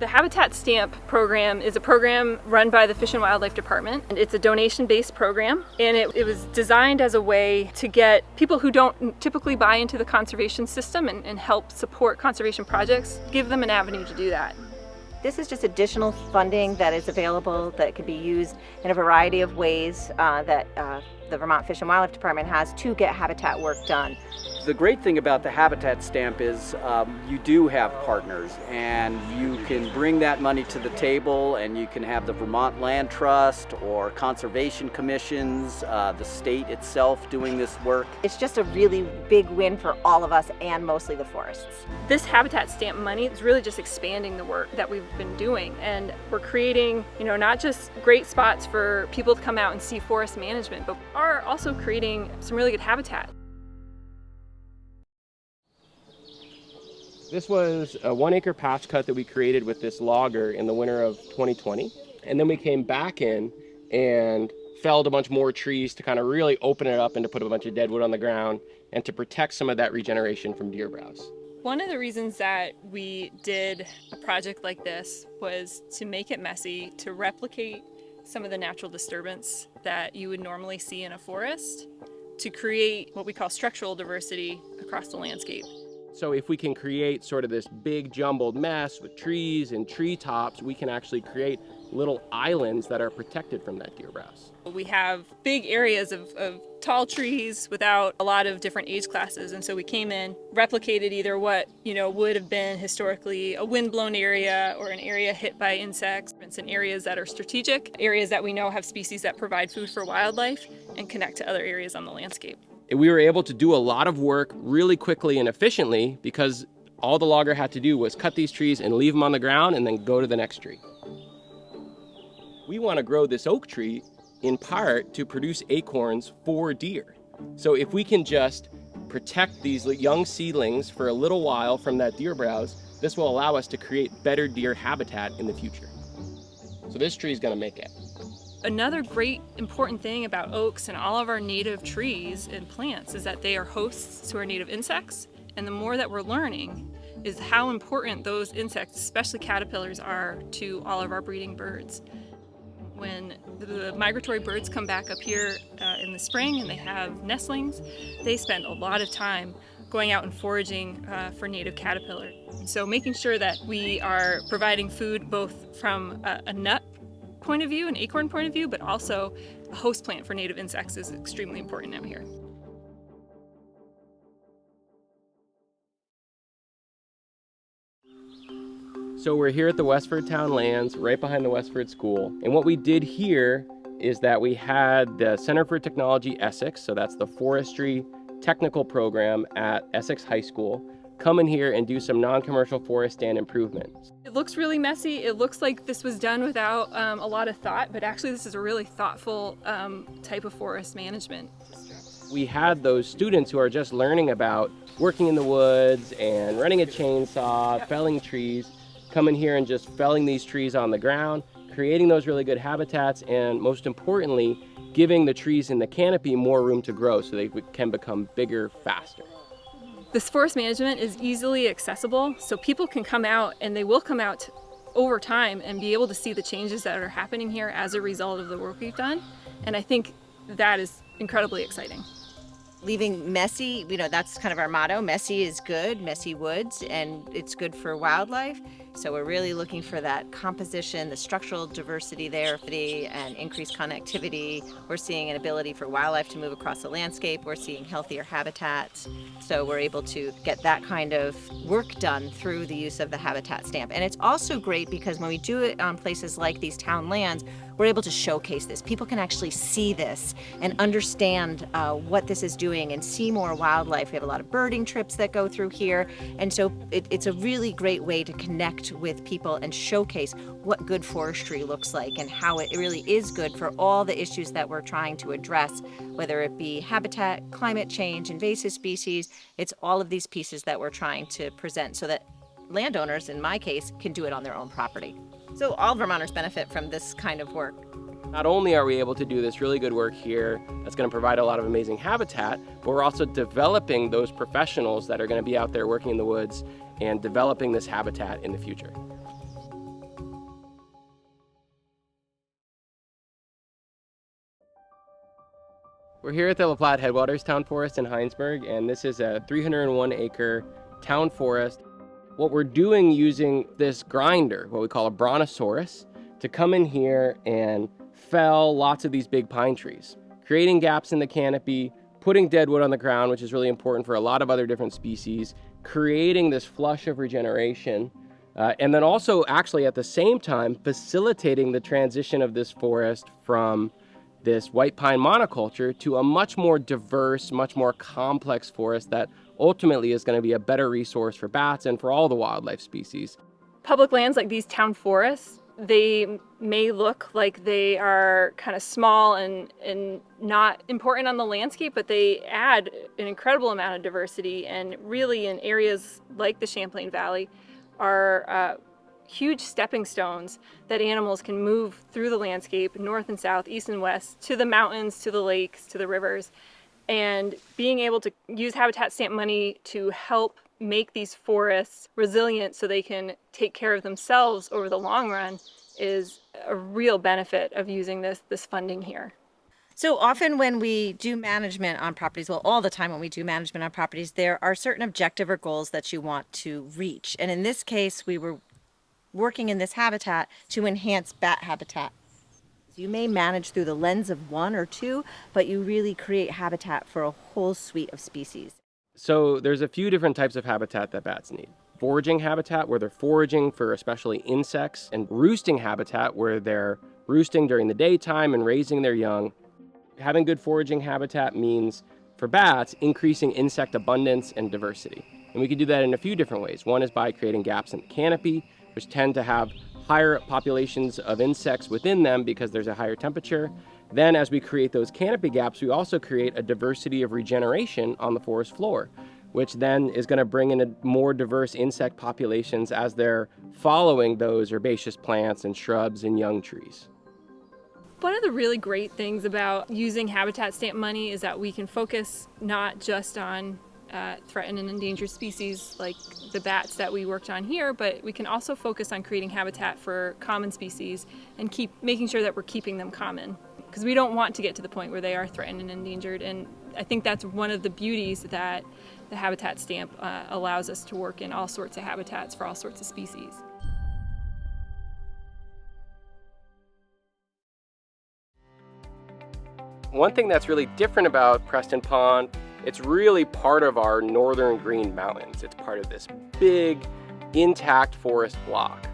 The Habitat Stamp program is a program run by the Fish and Wildlife Department. And it's a donation-based program, and it was designed as a way to get people who don't typically buy into the conservation system and help support conservation projects, give them an avenue to do that. This is just additional funding that is available that can be used in a variety of ways that the Vermont Fish and Wildlife Department has to get habitat work done. The great thing about the Habitat Stamp is you do have partners, and you can bring that money to the table, and you can have the Vermont Land Trust or conservation commissions, the state itself doing this work. It's just a really big win for all of us and mostly the forests. This Habitat Stamp money is really just expanding the work that we've been doing, and we're creating, not just great spots for people to come out and see forest management, but are also creating some really good habitat. This was a 1 acre patch cut that we created with this logger in the winter of 2020. And then we came back in and felled a bunch more trees to kind of really open it up and to put a bunch of dead wood on the ground and to protect some of that regeneration from deer browse. One of the reasons that we did a project like this was to make it messy, to replicate some of the natural disturbance that you would normally see in a forest, to create what we call structural diversity across the landscape. So if we can create sort of this big jumbled mess with trees and treetops, we can actually create little islands that are protected from that deer browse. We have big areas of tall trees without a lot of different age classes, and so we came in, replicated either what would have been historically a wind-blown area or an area hit by insects, in areas that are strategic, areas that we know have species that provide food for wildlife and connect to other areas on the landscape. And we were able to do a lot of work really quickly and efficiently because all the logger had to do was cut these trees and leave them on the ground and then go to the next tree. We want to grow this oak tree in part to produce acorns for deer. So if we can just protect these young seedlings for a little while from that deer browse, this will allow us to create better deer habitat in the future. So this tree is going to make it. Another great important thing about oaks and all of our native trees and plants is that they are hosts to our native insects, and the more that we're learning is how important those insects, especially caterpillars, are to all of our breeding birds. When the migratory birds come back up here in the spring and they have nestlings, they spend a lot of time going out and foraging for native caterpillar. So making sure that we are providing food both from a nut point of view, an acorn point of view, but also a host plant for native insects is extremely important out here. So we're here at the Westford Town Lands, right behind the Westford School. And what we did here is that we had the Center for Technology Essex, so that's the forestry technical program at Essex High School, come in here and do some non-commercial forest stand improvements. It looks really messy. It looks like this was done without a lot of thought, but actually this is a really thoughtful type of forest management. We had those students who are just learning about working in the woods and running a chainsaw, felling trees, come in here and just felling these trees on the ground, creating those really good habitats, and most importantly, giving the trees in the canopy more room to grow so they can become bigger faster. This forest management is easily accessible, so people can come out, and they will come out over time and be able to see the changes that are happening here as a result of the work we've done. And I think that is incredibly exciting. Leaving messy, that's kind of our motto. Messy is good, messy woods, and it's good for wildlife. So we're really looking for that composition, the structural diversity there, and increased connectivity. We're seeing an ability for wildlife to move across the landscape. We're seeing healthier habitats. So we're able to get that kind of work done through the use of the Habitat Stamp. And it's also great because when we do it on places like these town lands, we're able to showcase this. People can actually see this and understand what this is doing and see more wildlife. We have a lot of birding trips that go through here. And so it's a really great way to connect with people and showcase what good forestry looks like and how it really is good for all the issues that we're trying to address, whether it be habitat, climate change, invasive species. It's all of these pieces that we're trying to present so that landowners, in my case, can do it on their own property. So all Vermonters benefit from this kind of work. Not only are we able to do this really good work here that's going to provide a lot of amazing habitat, but we're also developing those professionals that are going to be out there working in the woods and developing this habitat in the future. We're here at the La Platte Headwaters Town Forest in Heinsberg, and this is a 301-acre town forest. What we're doing using this grinder, what we call a brontosaurus, to come in here and fell lots of these big pine trees, creating gaps in the canopy, putting dead wood on the ground, which is really important for a lot of other different species, creating this flush of regeneration, and then also actually at the same time facilitating the transition of this forest from this white pine monoculture to a much more diverse, much more complex forest that ultimately is going to be a better resource for bats and for all the wildlife species. Public lands like these town forests, they may look like they are kind of small and not important on the landscape, but they add an incredible amount of diversity, and really in areas like the Champlain Valley are huge stepping stones that animals can move through the landscape, north and south, east and west, to the mountains, to the lakes, to the rivers. And being able to use habitat stamp money to help make these forests resilient so they can take care of themselves over the long run is a real benefit of using this funding here. So often when we do management on properties, well, all the time when we do management on properties, there are certain objective or goals that you want to reach. And in this case, we were working in this habitat to enhance bat habitat. You may manage through the lens of one or two, but you really create habitat for a whole suite of species. So there's a few different types of habitat that bats need. Foraging habitat, where they're foraging for especially insects, and roosting habitat, where they're roosting during the daytime and raising their young. Having good foraging habitat means, for bats, increasing insect abundance and diversity. And we can do that in a few different ways. One is by creating gaps in the canopy, which tend to have higher populations of insects within them because there's a higher temperature. Then as we create those canopy gaps, we also create a diversity of regeneration on the forest floor, which then is going to bring in a more diverse insect populations as they're following those herbaceous plants and shrubs and young trees. One of the really great things about using habitat stamp money is that we can focus not just on threatened and endangered species like the bats that we worked on here, but we can also focus on creating habitat for common species and keep making sure that we're keeping them common, because we don't want to get to the point where they are threatened and endangered. And I think that's one of the beauties that the habitat stamp allows us to work in all sorts of habitats for all sorts of species. One thing that's really different about Preston Pond, it's really part of our northern Green Mountains. It's part of this big, intact forest block.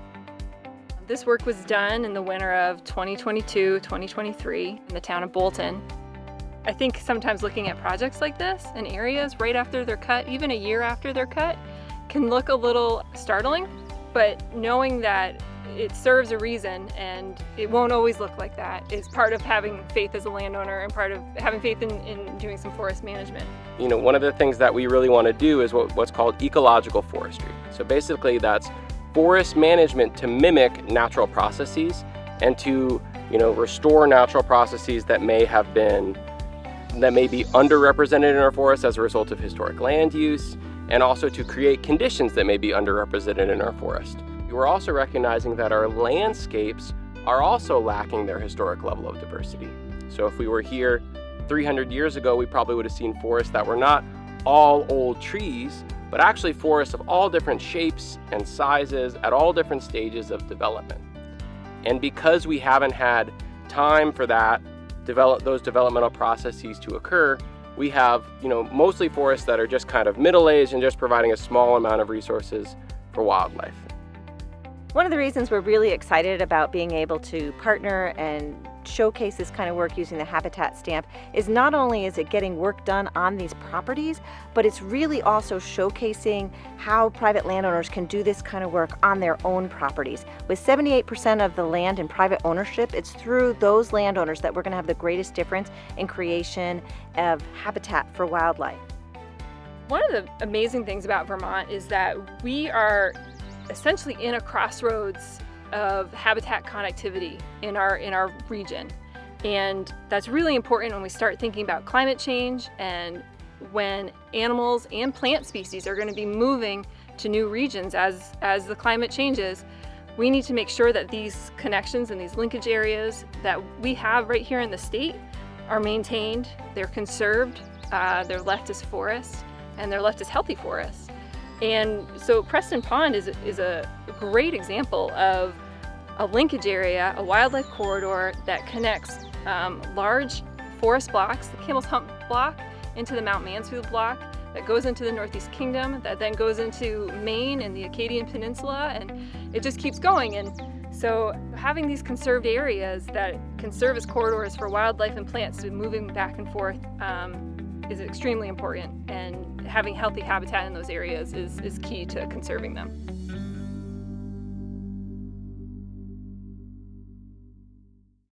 This work was done in the winter of 2022-2023 in the town of Bolton. I think sometimes looking at projects like this in areas right after they're cut, even a year after they're cut, can look a little startling, but knowing that it serves a reason and it won't always look like that is part of having faith as a landowner and part of having faith in doing some forest management. You know, one of the things that we really want to do is what's called ecological forestry. So basically that's forest management to mimic natural processes and to, restore natural processes that may be underrepresented in our forests as a result of historic land use, and also to create conditions that may be underrepresented in our forest. We're also recognizing that our landscapes are also lacking their historic level of diversity. So if we were here 300 years ago, we probably would have seen forests that were not all old trees, but actually forests of all different shapes and sizes at all different stages of development. And because we haven't had time for those developmental processes to occur, we have, mostly forests that are just kind of middle-aged and just providing a small amount of resources for wildlife. One of the reasons we're really excited about being able to partner and showcase this kind of work using the habitat stamp is not only is it getting work done on these properties, but it's really also showcasing how private landowners can do this kind of work on their own properties. With 78% of the land in private ownership, it's through those landowners that we're going to have the greatest difference in creation of habitat for wildlife. One of the amazing things about Vermont is that we are essentially in a crossroads of habitat connectivity in our region. And that's really important when we start thinking about climate change and when animals and plant species are going to be moving to new regions as the climate changes. We need to make sure that these connections and these linkage areas that we have right here in the state are maintained, they're conserved, they're left as forests, and they're left as healthy forests. And so Preston Pond is a great example of a linkage area, a wildlife corridor that connects large forest blocks, the Camel's Hump block, into the Mount Mansfield block, that goes into the Northeast Kingdom, that then goes into Maine and the Acadian Peninsula, and it just keeps going. And so having these conserved areas that can serve as corridors for wildlife and plants to moving back and forth is extremely important, and having healthy habitat in those areas is key to conserving them.